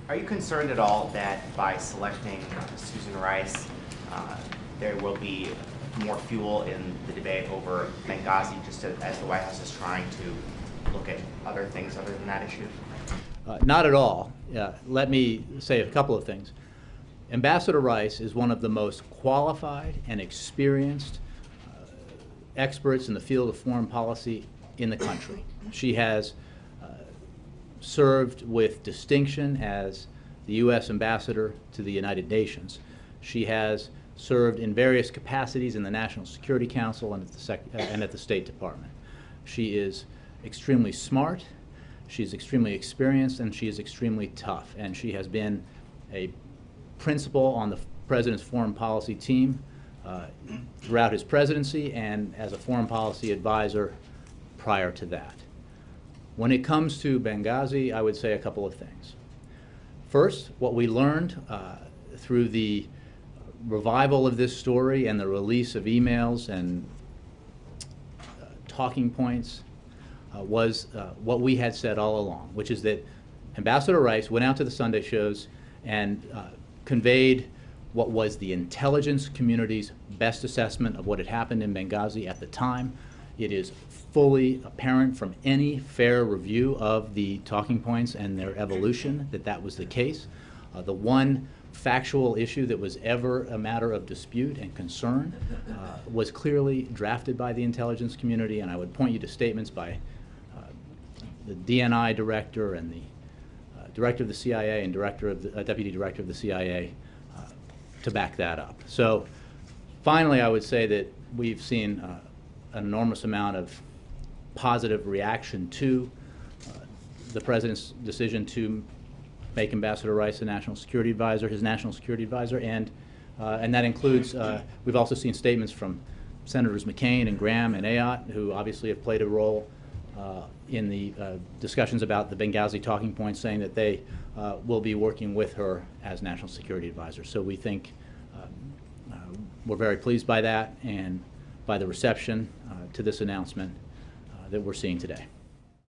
Are you concerned at all that by selecting Susan Rice, there will be more fuel in the debate over Benghazi, just as the White House is trying to look at other things other than that issue? Not at all. Let me say a couple of things. Ambassador Rice is one of the most qualified and experienced experts in the field of foreign policy in the country. She has served with distinction as the U.S. ambassador to the United Nations. She has served in various capacities in the National Security Council and at the State Department. She is extremely smart, she's extremely experienced, and she is extremely tough. And she has been a principal on the President's foreign policy team throughout his presidency and as a foreign policy advisor prior to that. When it comes to Benghazi, I would say a couple of things. First, what we learned through the revival of this story and the release of emails and talking points was what we had said all along, which is that Ambassador Rice went out to the Sunday shows and conveyed what was the intelligence community's best assessment of what had happened in Benghazi at the time. It is fully apparent from any fair review of the talking points and their evolution that that was the case. The one factual issue that was ever a matter of dispute and concern was clearly drafted by the intelligence community, and I would point you to statements by the DNI director and the director of the CIA and deputy director of the CIA to back that up. So finally, I would say that we've seen an enormous amount of positive reaction to the President's decision to make Ambassador Rice a national security advisor, his national security advisor, and that includes, we've also seen statements from Senators McCain and Graham and Ayotte, who obviously have played a role in the discussions about the Benghazi talking points, saying that they will be working with her as national security advisor. So we think we're very pleased by that and by the reception to this announcement that we're seeing today.